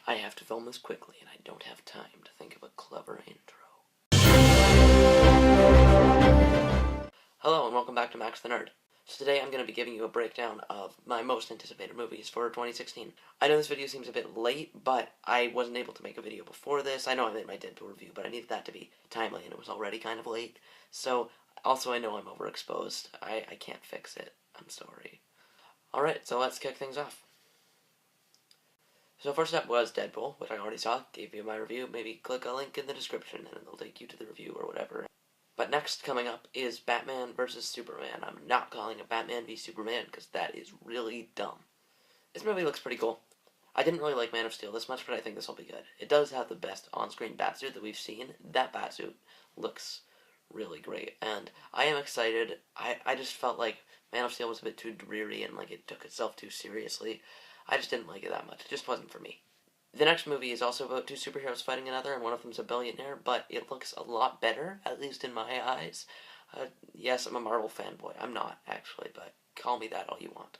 I have to film this quickly, and I don't have time to think of a clever intro. Hello, and welcome back to Max the Nerd. So today I'm going to be giving you a breakdown of my most anticipated movies for 2016. I know this video seems a bit late, but I wasn't able to make a video before this. I know I made my Deadpool review, but I needed that to be timely, and it was already kind of late. So, also I know I'm overexposed. I can't fix it. I'm sorry. Alright, so let's kick things off. So first up was Deadpool, which I already saw, gave you my review. Maybe click a link in the description and it'll take you to the review or whatever. But next coming up is Batman vs. Superman. I'm not calling it Batman v Superman because that is really dumb. This movie looks pretty cool. I didn't really like Man of Steel this much, but I think this will be good. It does have the best on-screen Batsuit that we've seen. That Batsuit looks really great, and I am excited. I just felt like Man of Steel was a bit too dreary and like it took itself too seriously. I just didn't like it that much. It just wasn't for me. The next movie is also about two superheroes fighting another, and one of them's a billionaire, but it looks a lot better, at least in my eyes. Yes, I'm a Marvel fanboy. I'm not, actually, but call me that all you want.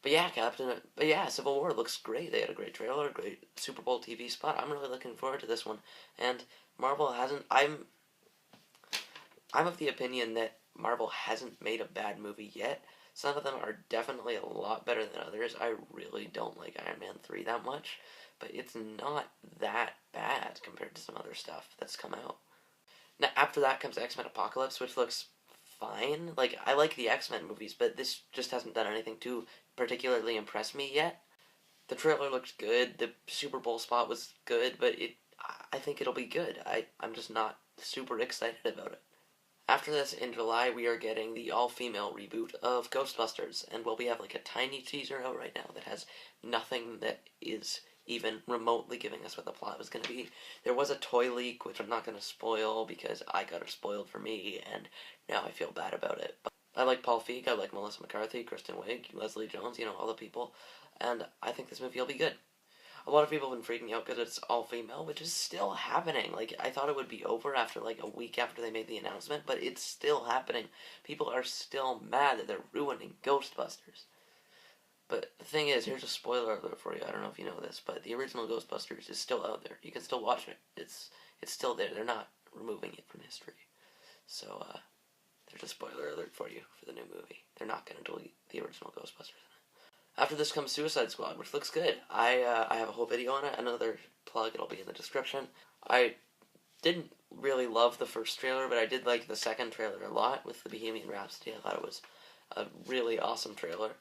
But yeah, Civil War looks great. They had a great trailer, a great Super Bowl TV spot. I'm really looking forward to this one. And Marvel hasn't... I'm of the opinion that Marvel hasn't made a bad movie yet. Some of them are definitely a lot better than others. I really don't like Iron Man 3 that much, but it's not that bad compared to some other stuff that's come out. Now, after that comes X-Men Apocalypse, which looks fine. Like, I like the X-Men movies, but this just hasn't done anything to particularly impress me yet. The trailer looked good, the Super Bowl spot was good, but I think it'll be good. I'm just not super excited about it. After this, in July, we are getting the all-female reboot of Ghostbusters, and we have like a tiny teaser out right now that has nothing that is even remotely giving us what the plot was going to be. There was a toy leak, which I'm not going to spoil because I got it spoiled for me, and now I feel bad about it. But I like Paul Feig, I like Melissa McCarthy, Kristen Wiig, Leslie Jones, all the people, and I think this movie will be good. A lot of people have been freaking out because it's all-female, which is still happening. Like, I thought it would be over after, like, a week after they made the announcement, but it's still happening. People are still mad that they're ruining Ghostbusters. But the thing is, here's a spoiler alert for you. I don't know if you know this, but the original Ghostbusters is still out there. You can still watch it. It's still there. They're not removing it from history. So, there's a spoiler alert for you for the new movie. They're not going to delete the original Ghostbusters. After this comes Suicide Squad, which looks good. I have a whole video on it. Another plug, it'll be in the description. I didn't really love the first trailer, but I did like the second trailer a lot with the Bohemian Rhapsody. I thought it was a really awesome trailer.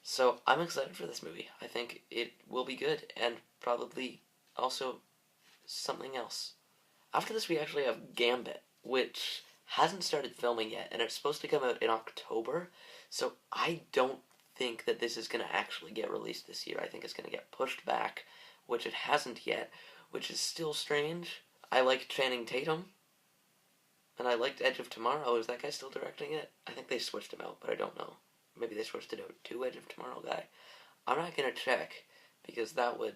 So I'm excited for this movie. I think it will be good, and probably also something else. After this, we actually have Gambit, which hasn't started filming yet, and it's supposed to come out in October, so I don't think that this is going to actually get released this year. I think it's going to get pushed back, which it hasn't yet, which is still strange. I like Channing Tatum, and I liked Edge of Tomorrow. Is that guy still directing it? I think they switched him out, but I don't know. Maybe they switched it out to Edge of Tomorrow guy. I'm not going to check, because that would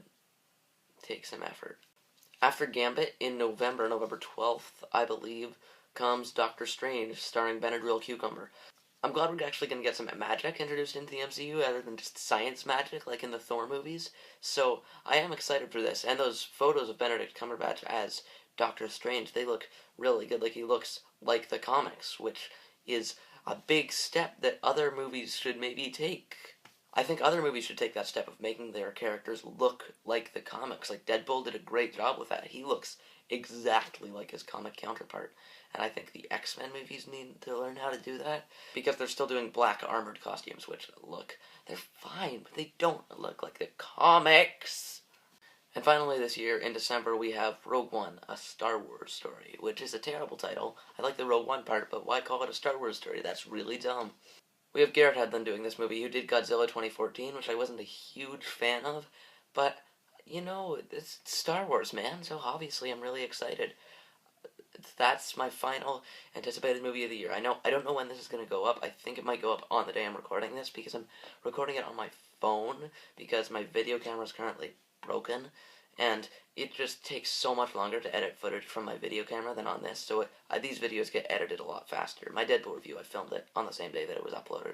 take some effort. After Gambit, in November 12th, I believe, comes Doctor Strange, starring Benadryl Cucumber. I'm glad we're actually going to get some magic introduced into the MCU rather than just science magic like in the Thor movies. So I am excited for this. And those photos of Benedict Cumberbatch as Doctor Strange, they look really good. Like, he looks like the comics, which is a big step that other movies should maybe take. I think other movies should take that step of making their characters look like the comics. Like, Deadpool did a great job with that. He looks exactly like his comic counterpart. And I think the X-Men movies need to learn how to do that, because they're still doing black armored costumes, which they're fine, but they don't look like the comics. And finally this year, in December, we have Rogue One, a Star Wars story, which is a terrible title. I like the Rogue One part, but why call it a Star Wars story? That's really dumb. We have Garrett Hedlund doing this movie, who did Godzilla 2014, which I wasn't a huge fan of, but, it's Star Wars, man, so obviously I'm really excited. That's my final anticipated movie of the year. I don't know when this is going to go up. I think it might go up on the day I'm recording this, because I'm recording it on my phone, because my video camera is currently broken, and it just takes so much longer to edit footage from my video camera than on this, so these videos get edited a lot faster. My Deadpool review, I filmed it on the same day that it was uploaded.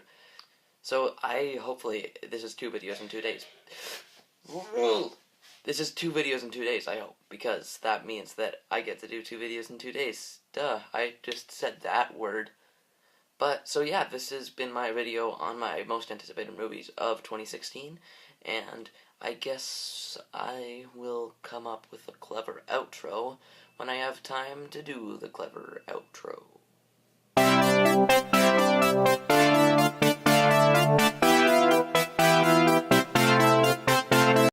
So hopefully, this is 2 videos in 2 days. This is 2 videos in 2 days, I hope, because that means that I get to do 2 videos in 2 days. Duh, I just said that word. But, so yeah, this has been my video on my most anticipated movies of 2016, and I guess I will come up with a clever outro when I have time to do the clever outro.